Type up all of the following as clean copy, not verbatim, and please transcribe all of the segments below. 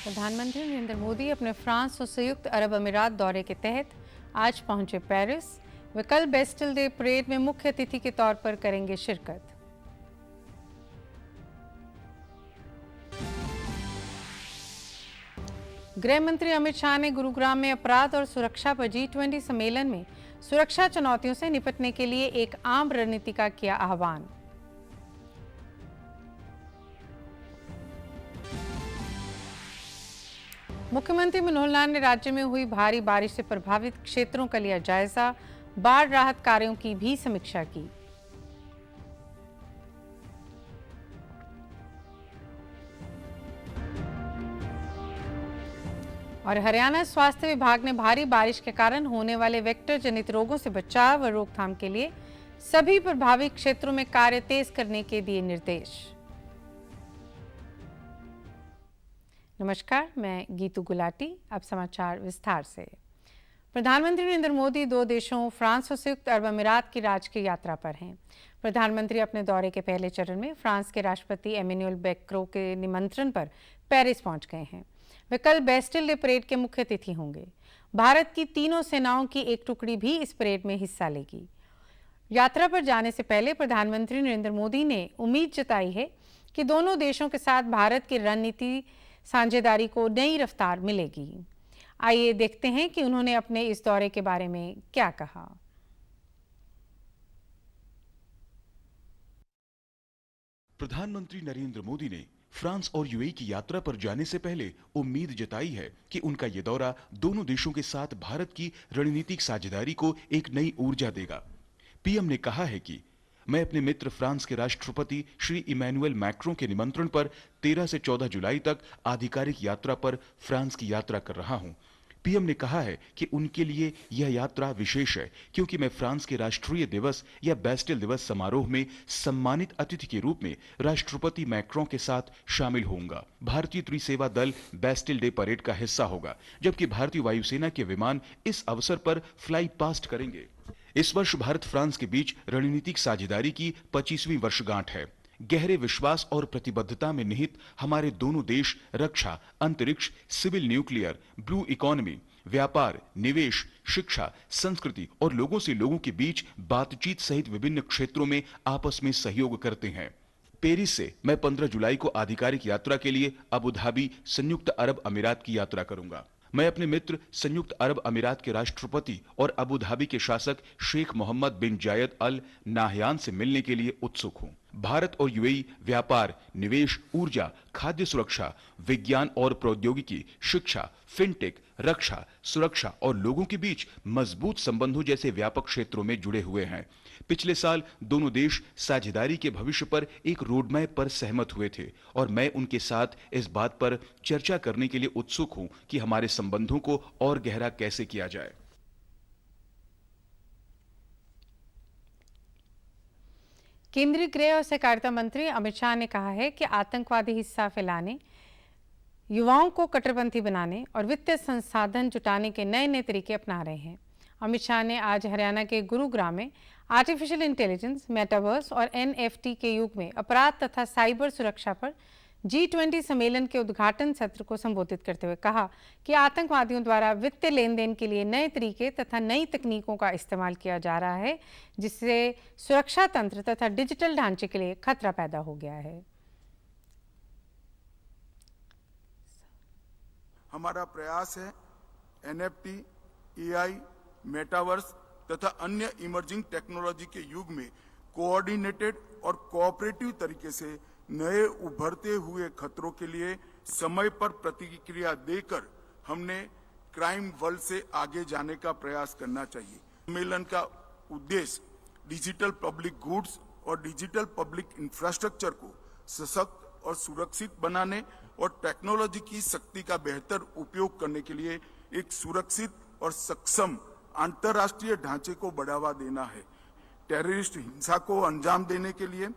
प्रधानमंत्री नरेंद्र मोदी अपने फ्रांस और संयुक्त अरब अमीरात दौरे के तहत आज पहुंचे पेरिस। वे कल बेस्टिल डे परेड में मुख्य अतिथि के तौर पर करेंगे शिरकत। गृह मंत्री अमित शाह ने गुरुग्राम में अपराध और सुरक्षा पर G20 सम्मेलन में सुरक्षा चुनौतियों से निपटने के लिए एक आम रणनीति का किया आह्वान। मुख्यमंत्री मनोहर लाल ने राज्य में हुई भारी बारिश से प्रभावित क्षेत्रों का लिया जायजा, बाढ़ राहत कार्यों की भी समीक्षा की। और हरियाणा स्वास्थ्य विभाग ने भारी बारिश के कारण होने वाले वेक्टर जनित रोगों से बचाव और रोकथाम के लिए सभी प्रभावित क्षेत्रों में कार्य तेज करने के दिए निर्देश। नमस्कार, मैं गीतू गुलाटी। अब समाचार विस्तार से। प्रधानमंत्री नरेंद्र मोदी 2 देशों फ्रांस और संयुक्त अरब अमीरात की राजकीय यात्रा पर हैं। प्रधानमंत्री अपने दौरे के पहले चरण में फ्रांस के राष्ट्रपति एमेनुएल मैक्रों के निमंत्रण पर पेरिस पहुंच गए हैं। वे कल बेस्टिल डे परेड के मुख्य अतिथि होंगे। भारत की तीनों सेनाओं की एक टुकड़ी भी इस परेड में हिस्सा लेगी। यात्रा पर जाने से पहले प्रधानमंत्री नरेंद्र मोदी ने उम्मीद जताई है कि दोनों देशों के साथ भारत की रणनीति साझेदारी को नई रफ्तार मिलेगी। आइए देखते हैं कि उन्होंने अपने इस दौरे के बारे में क्या कहा। प्रधानमंत्री नरेंद्र मोदी ने फ्रांस और यूएई की यात्रा पर जाने से पहले उम्मीद जताई है कि उनका ये दौरा दोनों देशों के साथ भारत की रणनीतिक साझेदारी को एक नई ऊर्जा देगा। पीएम ने कहा है कि मैं अपने मित्र फ्रांस के राष्ट्रपति श्री इमैनुएल मैक्रों के निमंत्रण पर 13 से 14 जुलाई तक आधिकारिक यात्रा पर फ्रांस की यात्रा कर रहा हूं। पीएम ने कहा है कि उनके लिए यह यात्रा विशेष है क्योंकि मैं फ्रांस के राष्ट्रीय दिवस या बेस्टिल दिवस समारोह में सम्मानित अतिथि के रूप में राष्ट्रपति मैक्रों के साथ शामिल होऊंगा। भारतीय त्रिसेवा दल बेस्टिल डे परेड का हिस्सा होगा, जबकि भारतीय वायुसेना के विमान इस अवसर पर फ्लाई पास्ट करेंगे। इस वर्ष भारत फ्रांस के बीच रणनीतिक साझेदारी की 25वीं वर्षगांठ है। गहरे विश्वास और प्रतिबद्धता में निहित हमारे दोनों देश रक्षा, अंतरिक्ष, सिविल न्यूक्लियर, ब्लू इकोनॉमी, व्यापार, निवेश, शिक्षा, संस्कृति और लोगों से लोगों के बीच बातचीत सहित विभिन्न क्षेत्रों में आपस में सहयोग करते हैं। पेरिस से मैं 15 जुलाई को आधिकारिक यात्रा के लिए अबू धाबी, संयुक्त अरब अमीरात की यात्रा करूंगा। मैं अपने मित्र संयुक्त अरब अमीरात के राष्ट्रपति और अबू धाबी के शासक शेख मोहम्मद बिन जायद अल नाहयान से मिलने के लिए उत्सुक हूं। भारत और यूएई व्यापार, निवेश, ऊर्जा, खाद्य सुरक्षा, विज्ञान और प्रौद्योगिकी, शिक्षा, फिनटेक, रक्षा, सुरक्षा और लोगों के बीच मजबूत संबंधों जैसे व्यापक क्षेत्रों में जुड़े हुए हैं। पिछले साल दोनों देश साझेदारी के भविष्य पर एक रोडमैप पर सहमत हुए थे और मैं उनके साथ इस बात पर चर्चा करने के लिए उत्सुक हूं कि हमारे संबंधों को और गहरा कैसे किया जाए। केंद्रीय गृह और सहकारिता मंत्री अमित शाह ने कहा है कि आतंकवादी हिस्सा फैलाने, युवाओं को कट्टरपंथी बनाने और वित्तीय संसाधन जुटाने के नए नए तरीके अपना रहे हैं। अमित शाह ने आज हरियाणा के गुरुग्राम में आर्टिफिशियल इंटेलिजेंस, मेटावर्स और NFT के युग में अपराध तथा साइबर सुरक्षा पर G20 सम्मेलन के उद्घाटन सत्र को संबोधित करते हुए कहा कि आतंकवादियों द्वारा वित्तीय लेन देन के लिए नए तरीके तथा नई तकनीकों का इस्तेमाल किया जा रहा है, जिससे सुरक्षा तंत्र तथा डिजिटल ढांचे के लिए खतरा पैदा हो गया है। हमारा प्रयास है NFT, AI, मेटावर्स तथा अन्य इमर्जिंग टेक्नोलॉजी के युग में कोऑर्डिनेटेड और कोऑपरेटिव तरीके से नए उभरते हुए खतरों के लिए समय पर प्रतिक्रिया देकर हमने क्राइम वर्ल्ड से आगे जाने का प्रयास करना चाहिए। सम्मेलन का उद्देश्य डिजिटल पब्लिक गुड्स और डिजिटल पब्लिक इंफ्रास्ट्रक्चर को सशक्त और सुरक्षित बनाने और टेक्नोलॉजी की शक्ति का बेहतर उपयोग करने के लिए एक सुरक्षित और सक्षम अंतर्राष्ट्रीय ढांचे को बढ़ावा देना है। टेररिस्ट हिंसा को अंजाम देने के लिए,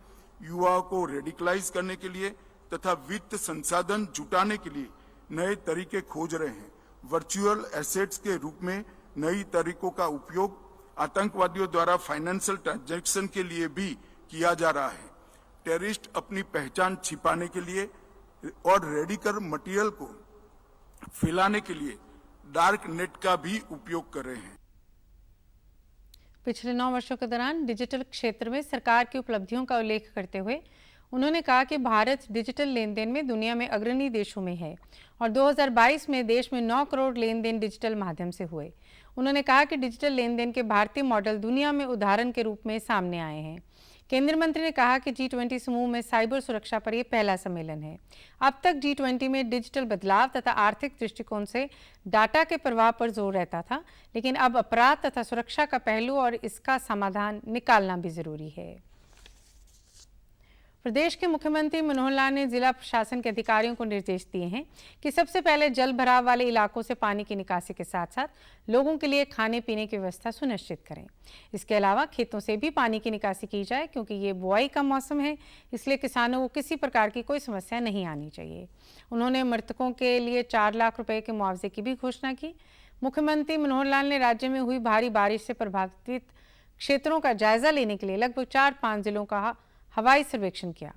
युवाओं को रेडिकलाइज करने के लिए तथा वित्त संसाधन जुटाने के लिए नए तरीके खोज रहे हैं। वर्चुअल एसेट्स के रूप में नई तरीकों का उपयोग आतंकवादियों द्वारा फाइनेंशियल ट्रांजैक्शन के लिए भी किया जा रहा है। टेररिस्ट अपनी पहचान छिपाने के लिए और रेडिकल मटेरियल को फैलाने के लिए डार्क नेट का भी उपयोग कर रहे हैं। पिछले 9 वर्षों के दौरान डिजिटल क्षेत्र में सरकार की उपलब्धियों का उल्लेख करते हुए उन्होंने कहा कि भारत डिजिटल लेन देन में दुनिया में अग्रणी देशों में है और 2022 में देश में 9 करोड़ लेन देन डिजिटल माध्यम से हुए। उन्होंने कहा कि डिजिटल लेन देन के भारतीय मॉडल दुनिया में उदाहरण के रूप में सामने आए हैं। केंद्रीय मंत्री ने कहा कि G20 समूह में साइबर सुरक्षा पर यह पहला सम्मेलन है। अब तक G20 में डिजिटल बदलाव तथा आर्थिक दृष्टिकोण से डाटा के प्रवाह पर जोर रहता था, लेकिन अब अपराध तथा सुरक्षा का पहलू और इसका समाधान निकालना भी जरूरी है। प्रदेश के मुख्यमंत्री मनोहर लाल ने जिला प्रशासन के अधिकारियों को निर्देश दिए हैं कि सबसे पहले जल भराव वाले इलाकों से पानी की निकासी के साथ साथ लोगों के लिए खाने पीने की व्यवस्था सुनिश्चित करें। इसके अलावा खेतों से भी पानी की निकासी की जाए, क्योंकि ये बुआई का मौसम है, इसलिए किसानों को किसी प्रकार की कोई समस्या नहीं आनी चाहिए। उन्होंने मृतकों के लिए 4 लाख रुपए के मुआवजे की भी घोषणा की। मुख्यमंत्री मनोहर लाल ने राज्य में हुई भारी बारिश से प्रभावित क्षेत्रों का जायजा लेने के लिए लगभग 4-5 जिलों का हवाई सर्वेक्षण किया।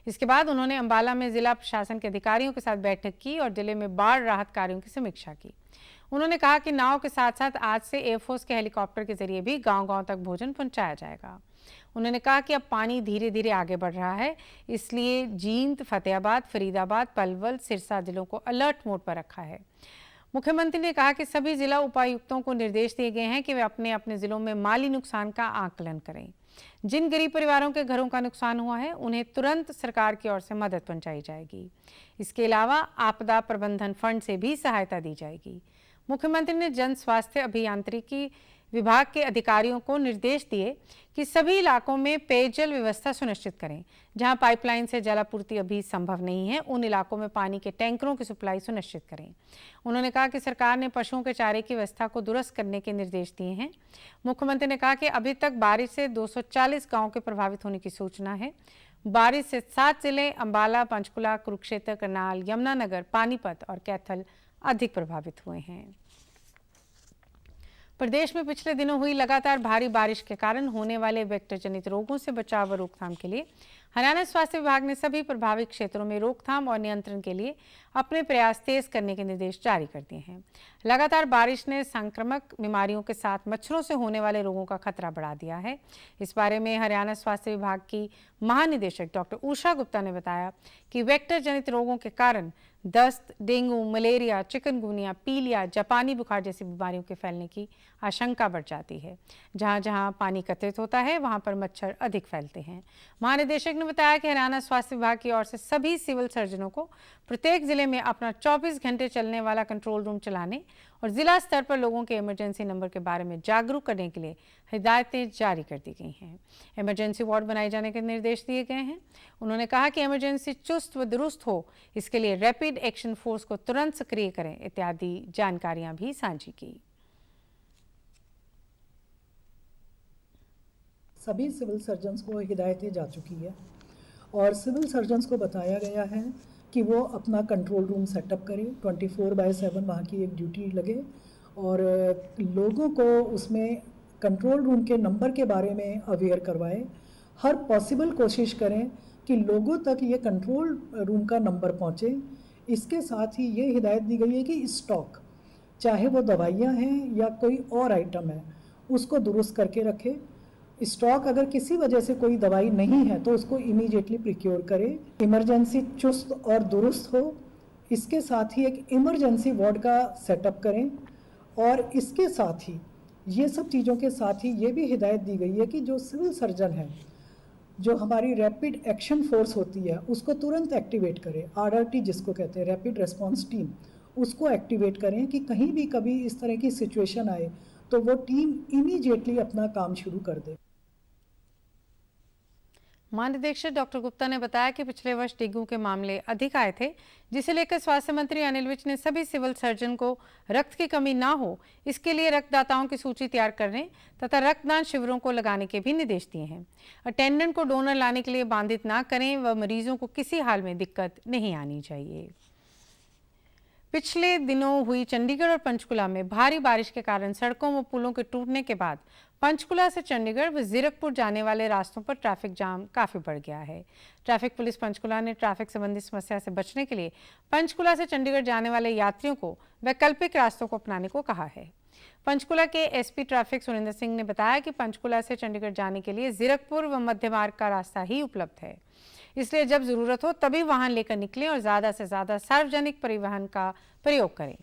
इसके बाद उन्होंने अंबाला में जिला प्रशासन के अधिकारियों के साथ बैठक की और जिले में बाढ़ राहत कार्यों की समीक्षा की। उन्होंने कहा कि नाव के साथ साथ आज से एयरफोर्स के हेलीकॉप्टर के जरिए भी गांव-गांव तक भोजन पहुंचाया जाएगा। उन्होंने कहा कि अब पानी धीरे धीरे आगे बढ़ रहा है, इसलिए जींद, फतेहाबाद, फरीदाबाद, पलवल, सिरसा जिलों को अलर्ट मोड पर रखा है। मुख्यमंत्री ने कहा कि सभी जिला उपायुक्तों को निर्देश दिए गए हैं कि वे अपने अपने जिलों में माली नुकसान का आकलन करें। जिन गरीब परिवारों के घरों का नुकसान हुआ है, उन्हें तुरंत सरकार की ओर से मदद पहुंचाई जाएगी। इसके अलावा आपदा प्रबंधन फंड से भी सहायता दी जाएगी। मुख्यमंत्री ने जन स्वास्थ्य अभियांत्रिकी विभाग के अधिकारियों को निर्देश दिए कि सभी इलाकों में पेयजल व्यवस्था सुनिश्चित करें। जहां पाइपलाइन से जलापूर्ति अभी संभव नहीं है, उन इलाकों में पानी के टैंकरों की सप्लाई सुनिश्चित करें। उन्होंने कहा कि सरकार ने पशुओं के चारे की व्यवस्था को दुरुस्त करने के निर्देश दिए हैं। मुख्यमंत्री ने कहा कि अभी तक बारिश से 240 गाँव के प्रभावित होने की सूचना है। बारिश से 7 जिले अंबाला, पंचकुला, कुरुक्षेत्र, करनाल, यमुनानगर, पानीपत और कैथल अधिक प्रभावित हुए हैं। प्रदेश में पिछले दिनों हुई लगातार भारी बारिश के कारण होने वाले वेक्टर जनित रोगों से बचाव व रोकथाम के लिए हरियाणा स्वास्थ्य विभाग ने सभी प्रभावित क्षेत्रों में रोकथाम और नियंत्रण के लिए अपने प्रयास तेज करने के निर्देश जारी कर दिए हैं। लगातार बारिश ने संक्रामक बीमारियों के साथ मच्छरों से होने वाले रोगों का खतरा बढ़ा दिया है। इस बारे में हरियाणा स्वास्थ्य विभाग की महानिदेशक डॉक्टर उषा गुप्ता ने बताया कि वेक्टर जनित रोगों के कारण दस्त, डेंगू, मलेरिया, चिकनगुनिया, पीलिया, जापानी बुखार जैसी बीमारियों के फैलने की आशंका बढ़ जाती है। जहां जहां पानी एकत्रित होता है, वहां पर मच्छर अधिक फैलते हैं। महानिदेशक ने बताया कि हरियाणा स्वास्थ्य विभाग की ओर से सभी सिविल सर्जनों को प्रत्येक जिले में अपना 24 घंटे चलने वाला कंट्रोल रूम चलाने और जिला स्तर पर लोगों के इमरजेंसी नंबर के बारे में जागरूक करने के लिए हिदायतें जारी कर दी गई हैं। इमरजेंसी वार्ड बनाए जाने के निर्देश दिए गए हैं। उन्होंने कहा कि इमरजेंसी चुस्त व दुरुस्त हो, इसके लिए रैपिड एक्शन फोर्स को तुरंत सक्रिय करें, इत्यादि जानकारियां भी साझी की। सभी सिविल सर्जन्स को हिदायतें जा चुकी है और सिविल सर्जन्स को बताया गया है कि वो अपना कंट्रोल रूम सेटअप करें, 24/7 वहाँ की एक ड्यूटी लगे और लोगों को उसमें कंट्रोल रूम के नंबर के बारे में अवेयर करवाएं। हर पॉसिबल कोशिश करें कि लोगों तक ये कंट्रोल रूम का नंबर पहुँचे। इसके साथ ही ये हिदायत दी गई है कि स्टॉक, चाहे वो दवाइयाँ हैं या कोई और आइटम है, उसको दुरुस्त करके रखें। स्टॉक अगर किसी वजह से कोई दवाई नहीं है तो उसको इमीडिएटली प्रिक्योर करें। इमरजेंसी चुस्त और दुरुस्त हो, इसके साथ ही एक इमरजेंसी वार्ड का सेटअप करें और इसके साथ ही ये सब चीज़ों के साथ ही ये भी हिदायत दी गई है कि जो सिविल सर्जन है, जो हमारी रैपिड एक्शन फोर्स होती है, उसको तुरंत एक्टिवेट करें। RRT जिसको कहते हैं, रैपिड रेस्पॉन्स टीम, उसको एक्टिवेट करें कि कहीं भी कभी इस तरह की सिचुएशन आए तो वो टीम इमीडिएटली अपना काम शुरू कर दे। महानिदेशक डॉक्टर गुप्ता ने बताया कि पिछले वर्ष डेंगू के मामले अधिक आए थे, जिसे लेकर स्वास्थ्य मंत्री अनिल विज ने सभी सिविल सर्जन को रक्त की कमी ना हो, इसके लिए रक्तदाताओं की सूची तैयार करने तथा रक्तदान शिविरों को लगाने के भी निर्देश दिए हैं। अटेंडेंट को डोनर लाने के लिए बाधित ना करें व मरीजों को किसी हाल में दिक्कत नहीं आनी चाहिए। पिछले दिनों हुई चंडीगढ़ और पंचकुला में भारी बारिश के कारण सड़कों व पुलों के टूटने के बाद पंचकुला से चंडीगढ़ व जीरकपुर जाने वाले रास्तों पर ट्रैफिक जाम काफी बढ़ गया है। ट्रैफिक पुलिस पंचकुला ने ट्रैफिक संबंधी समस्या से बचने के लिए पंचकुला से चंडीगढ़ जाने वाले यात्रियों को वैकल्पिक रास्तों को अपनाने को कहा है। पंचकुला के एसपी ट्रैफिक सुरेंद्र सिंह ने बताया कि पंचकुला से चंडीगढ़ जाने के लिए जीरकपुर व मध्य मार्ग का रास्ता ही उपलब्ध है, इसलिए जब जरूरत हो तभी वाहन लेकर निकलें और ज्यादा से ज्यादा सार्वजनिक परिवहन का प्रयोग करें।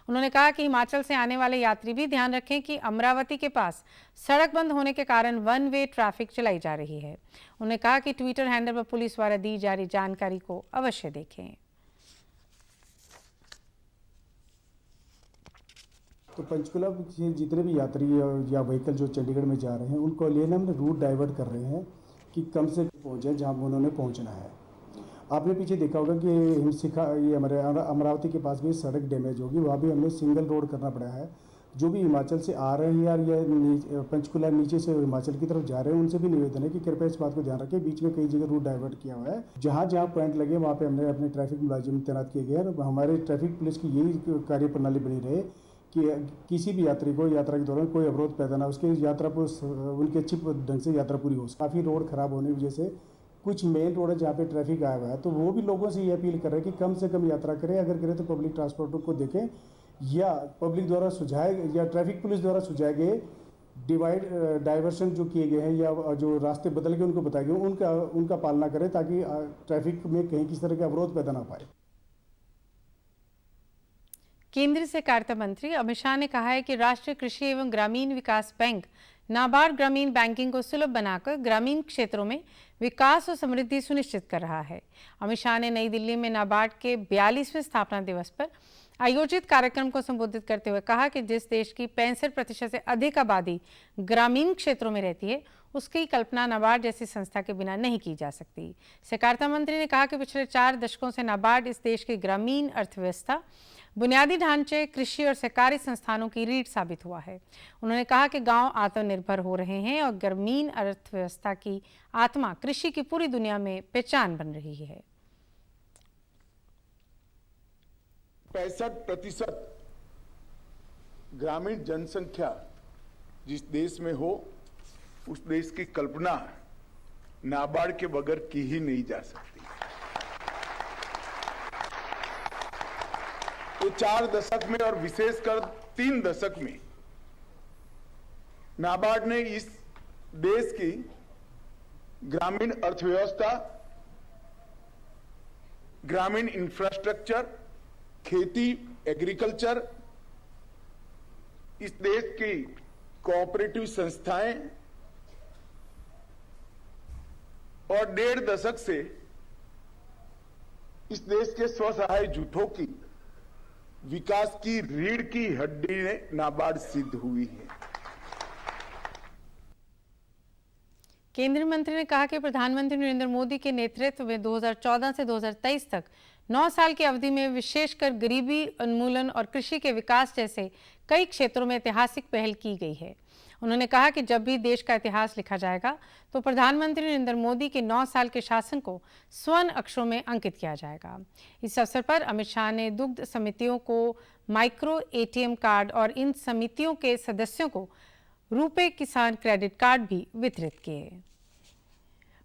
उन्होंने कहा कि हिमाचल से आने वाले यात्री भी ध्यान रखें कि अमरावती के पास सड़क बंद होने के कारण वन वे ट्रैफिक चलाई जा रही है। उन्होंने कहा कि ट्विटर हैंडल पर पुलिस द्वारा दी जा रही जानकारी को अवश्य देखें। तो पंचकुला से जितने भी यात्री या व्हीकल जो चंडीगढ़ में जा रहे हैं उनको लेने हम रूट डाइवर्ट कर रहे हैं कि कम से कम पहुँचे जहाँ उन्होंने पहुँचना है। आपने पीछे देखा होगा कि हिमशिखा ये हमारे अमरावती के पास भी सड़क डैमेज होगी, वहाँ भी हमें सिंगल रोड करना पड़ा है। जो भी हिमाचल से आ रहे हैं या पंचकुला नीचे से हिमाचल की तरफ जा रहे हैं उनसे भी निवेदन है कि कृपया इस बात को ध्यान रखें। बीच में कई जगह रूट डाइवर्ट किया हुआ है, जहाँ जहाँ पॉइंट लगे वहाँ पे हमने अपने ट्रैफिक मुलाजिम तैनात किए गए हैं। हमारे ट्रैफिक पुलिस की यही कार्य प्रणाली बनी रहे कि किसी भी यात्री को यात्रा के दौरान कोई अवरोध पैदा ना, उसके यात्रा को उनकी अच्छी ढंग से यात्रा पूरी हो। काफ़ी रोड खराब होने की वजह से कुछ मेन रोड है जहाँ पे ट्रैफिक आया हुआ है, तो वो भी लोगों से ये अपील कर रहे हैं कि कम से कम यात्रा करें। अगर करें तो पब्लिक ट्रांसपोर्ट को देखें या पब्लिक द्वारा सुझाए या ट्रैफिक पुलिस द्वारा सुझाए गए डाइवर्शन जो किए गए हैं या जो रास्ते बदल के उनको बताए गए उनका पालना करें ताकि ट्रैफिक में कहीं किसी तरह का अवरोध पैदा ना पाए। केंद्रीय सहकारिता मंत्री अमित शाह ने कहा है कि राष्ट्रीय कृषि एवं ग्रामीण विकास बैंक नाबार्ड ग्रामीण बैंकिंग को सुलभ बनाकर ग्रामीण क्षेत्रों में विकास और समृद्धि सुनिश्चित कर रहा है। अमित शाह ने नई दिल्ली में नाबार्ड के 42वें स्थापना दिवस पर आयोजित कार्यक्रम को संबोधित करते हुए कहा कि जिस देश की 65% से अधिक आबादी ग्रामीण क्षेत्रों में रहती है, उसकी कल्पना नाबार्ड जैसी संस्था के बिना नहीं की जा सकती। सहकारिता मंत्री ने कहा कि पिछले 4 दशकों से नाबार्ड इस देश की ग्रामीण अर्थव्यवस्था, बुनियादी ढांचे, कृषि और सहकारी संस्थानों की रीढ़ साबित हुआ है। उन्होंने कहा कि गांव आत्मनिर्भर हो रहे हैं और ग्रामीण अर्थव्यवस्था की आत्मा कृषि की पूरी दुनिया में पहचान बन रही है। 65% ग्रामीण जनसंख्या जिस देश में हो, उस देश की कल्पना नाबार्ड के बगैर की ही नहीं जा सकती। तो 4 दशक में और विशेषकर 3 दशक में नाबार्ड ने इस देश की ग्रामीण अर्थव्यवस्था, ग्रामीण इंफ्रास्ट्रक्चर, खेती, एग्रीकल्चर, इस देश की कोऑपरेटिव संस्थाएं और 1.5 दशक से इस देश के स्वसहाय जुटों की विकास की रीढ़ की हड्डी ने नाबार्ड सिद्ध हुई है। केंद्रीय मंत्री ने कहा कि प्रधानमंत्री नरेंद्र मोदी के नेतृत्व में 2014 से 2023 तक 9 साल की अवधि में विशेषकर गरीबी उन्मूलन और कृषि के विकास जैसे कई क्षेत्रों में ऐतिहासिक पहल की गई है। उन्होंने कहा कि जब भी देश का इतिहास लिखा जाएगा तो प्रधानमंत्री नरेंद्र मोदी के 9 साल के शासन को स्वर्ण अक्षरों में अंकित किया जाएगा। इस अवसर पर अमित शाह ने दुग्ध समितियों को माइक्रो एटीएम कार्ड और इन समितियों के सदस्यों को रुपे किसान क्रेडिट कार्ड भी वितरित किए।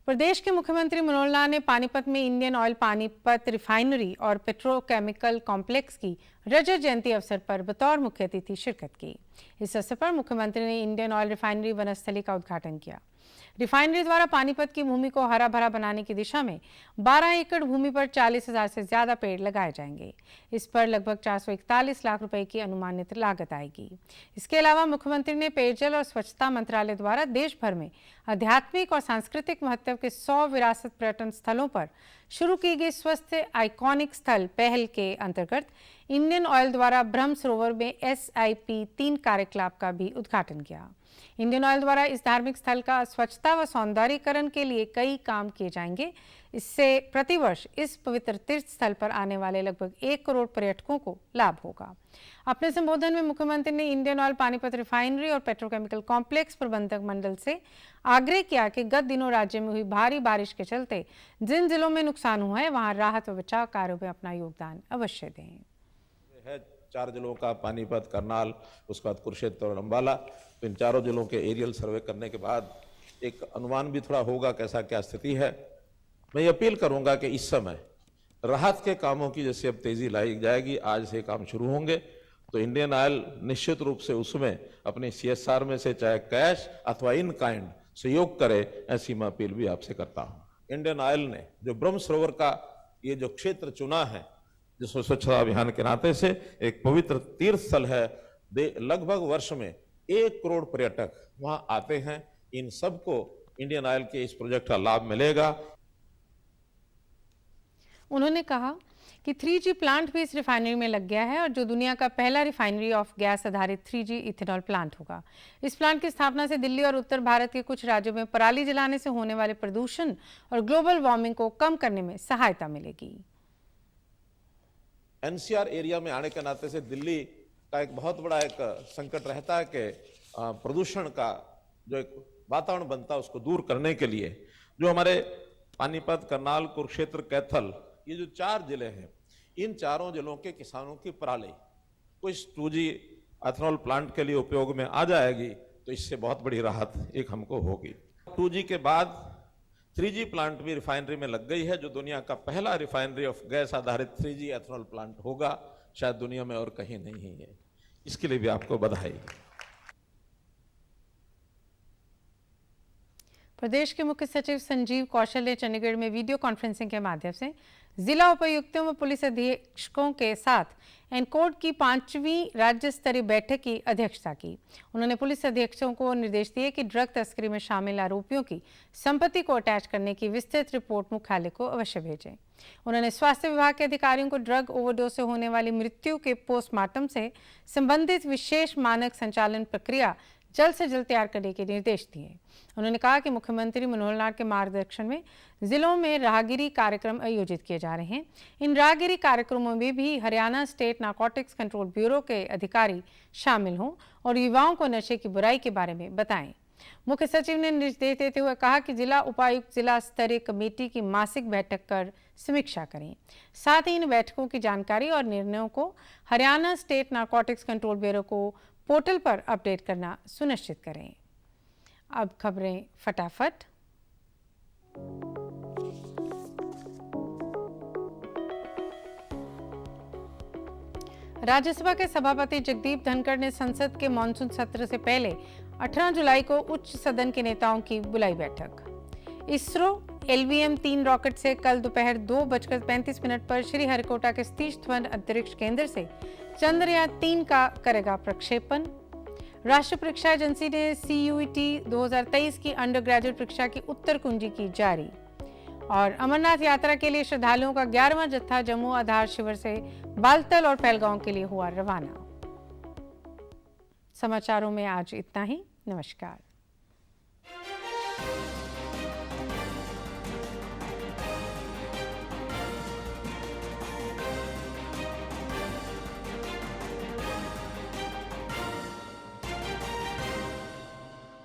प्रदेश के मुख्यमंत्री मनोहर लाल ने पानीपत में इंडियन ऑयल पानीपत रिफाइनरी और पेट्रोकेमिकल कॉम्प्लेक्स की रजत जयंती अवसर पर बतौर मुख्य अतिथि शिरकत की। इस अवसर पर मुख्यमंत्री ने इंडियन ऑयल रिफाइनरी वनस्थली का उद्घाटन किया। रिफाइनरी द्वारा पानीपत की भूमि को हरा भरा बनाने की दिशा में 12 एकड़ भूमि पर 40,000 से ज्यादा पेड़ लगाए जाएंगे। इस पर लगभग 441 लाख रुपए की अनुमानित लागत आएगी। इसके अलावा मुख्यमंत्री ने पेयजल और स्वच्छता मंत्रालय द्वारा देश भर में आध्यात्मिक और सांस्कृतिक महत्व के 100 विरासत पर्यटन स्थलों पर शुरू की गई स्वस्थ आइकॉनिक स्थल पहल के अंतर्गत इंडियन ऑयल द्वारा ब्रह्म सरोवर में SIP 3 कार्यकलाप का भी उद्घाटन किया। इंडियन ऑयल द्वारा इस धार्मिक स्थल का स्वच्छता व सौंदर्यीकरण के लिए कई काम किए जाएंगे। इससे प्रतिवर्ष इस पवित्र तीर्थ स्थल पर आने वाले लगभग 1 करोड़ पर्यटकों को लाभ होगा। अपने संबोधन में मुख्यमंत्री ने इंडियन ऑयल पानीपत रिफाइनरी और पेट्रोकेमिकल कॉम्प्लेक्स प्रबंधक मंडल से आग्रह किया कि गत दिनों राज्य में हुई भारी बारिश के चलते जिन जिलों में नुकसान हुआ है वहां राहत व बचाव कार्यों में अपना योगदान अवश्य दें। है 4 जिलों का, पानीपत, करनाल, उसके बाद कुरुक्षेत्र और अंबाला। तो इन चारों जिलों के एरियल सर्वे करने के बाद एक अनुमान भी थोड़ा होगा कैसा क्या स्थिति है। मैं ये अपील करूंगा कि इस समय राहत के कामों की जैसे अब तेजी लाई जाएगी, आज से काम शुरू होंगे, तो इंडियन ऑयल निश्चित रूप से उसमें अपने CSR में से चाहे कैश अथवा इन काइंड सहयोग करे, ऐसी मैं अपील भी आपसे करता हूं। इंडियन ऑयल ने जो ब्रह्म सरोवर का ये जो क्षेत्र चुना है, जिसमें स्वच्छता अभियान के नाते से एक पवित्र तीर्थ स्थल है, लगभग वर्ष में 1 करोड़ पर्यटक वहां आते हैं। इन सबको इंडियन ऑयल के इस प्रोजेक्ट का लाभ मिलेगा। उन्होंने कहा कि 3G प्लांट भी इस रिफाइनरी में लग गया है और जो दुनिया का पहला रिफाइनरी ऑफ गैस आधारित 3G इथेनॉल प्लांट होगा। इस प्लांट की स्थापना से दिल्ली और उत्तर भारत के कुछ राज्यों में पराली जलाने से होने वाले प्रदूषण और ग्लोबल वार्मिंग को कम करने में सहायता मिलेगी। NCR एरिया में आने के नाते से दिल्ली का एक बहुत बड़ा एक संकट रहता है कि प्रदूषण का जो एक वातावरण बनता है उसको दूर करने के लिए जो हमारे पानीपत, करनाल, कुरुक्षेत्र, कैथल, ये जो 4 जिले हैं, इन चारों जिलों के किसानों की पराली को इस 2G एथेनॉल प्लांट के लिए उपयोग में आ जाएगी, तो इससे बहुत बड़ी राहत एक हमको होगी। 2G के बाद 3G प्लांट भी रिफाइनरी में लग गई है, जो दुनिया का पहला रिफाइनरी ऑफ गैस आधारित 3G एथेनॉल प्लांट होगा, शायद दुनिया में और कहीं नहीं है। इसके लिए भी आपको बधाई। प्रदेश के मुख्य सचिव संजीव कौशल ने चंडीगढ़ में वीडियो कॉन्फ्रेंसिंग के माध्यम से जिला उपायुक्तों व पुलिस अधीक्षकों के साथ एनकोड की 5वीं राज्य स्तरीय बैठक की अध्यक्षता की। उन्होंने पुलिस अधीक्षकों को निर्देश दिए कि ड्रग तस्करी में शामिल आरोपियों की संपत्ति को अटैच करने की विस्तृत रिपोर्ट मुख्यालय को अवश्य भेजें। उन्होंने स्वास्थ्य विभाग के अधिकारियों को ड्रग ओवरडोज से होने वाली मृत्यु के पोस्टमार्टम से संबंधित विशेष मानक संचालन प्रक्रिया जल्द से जल्द तैयार करने के निर्देश दिए। उन्होंने कहा कि मुख्यमंत्री मनोहर लाल के मार्गदर्शन में जिलों में राहगिरी कार्यक्रम आयोजित किए जा रहे हैं। इन राहगिरी कार्यक्रमों में भी Haryana state narcotics control bureau के अधिकारी शामिल हों और युवाओं को नशे की बुराई के बारे में बताएं। मुख्य सचिव ने निर्देश देते हुए कहा कि जिला उपायुक्त जिला स्तरीय कमेटी की मासिक बैठक कर समीक्षा करें। साथ ही इन बैठकों की जानकारी और निर्णयों को Haryana state narcotics control bureau को पोर्टल पर अपडेट करना सुनिश्चित करें। अब खबरें फटाफट। राज्यसभा के सभापति जगदीप धनखड़ ने संसद के मानसून सत्र से पहले 18 जुलाई को उच्च सदन के नेताओं की बुलाई बैठक। इसरो LVM-3 रॉकेट से कल दोपहर 2:35 पर श्रीहरिकोटा के सतीश धवन अंतरिक्ष केंद्र से चंद्रयान-3 का करेगा प्रक्षेपण। राष्ट्रीय परीक्षा एजेंसी ने CUET 2023 की अंडर ग्रेजुएट परीक्षा की उत्तर कुंजी की जारी। और अमरनाथ यात्रा के लिए श्रद्धालुओं का 11वां जत्था जम्मू आधार शिविर से बालतल और पहलगांव के लिए हुआ रवाना। समाचारों में आज इतना ही। नमस्कार।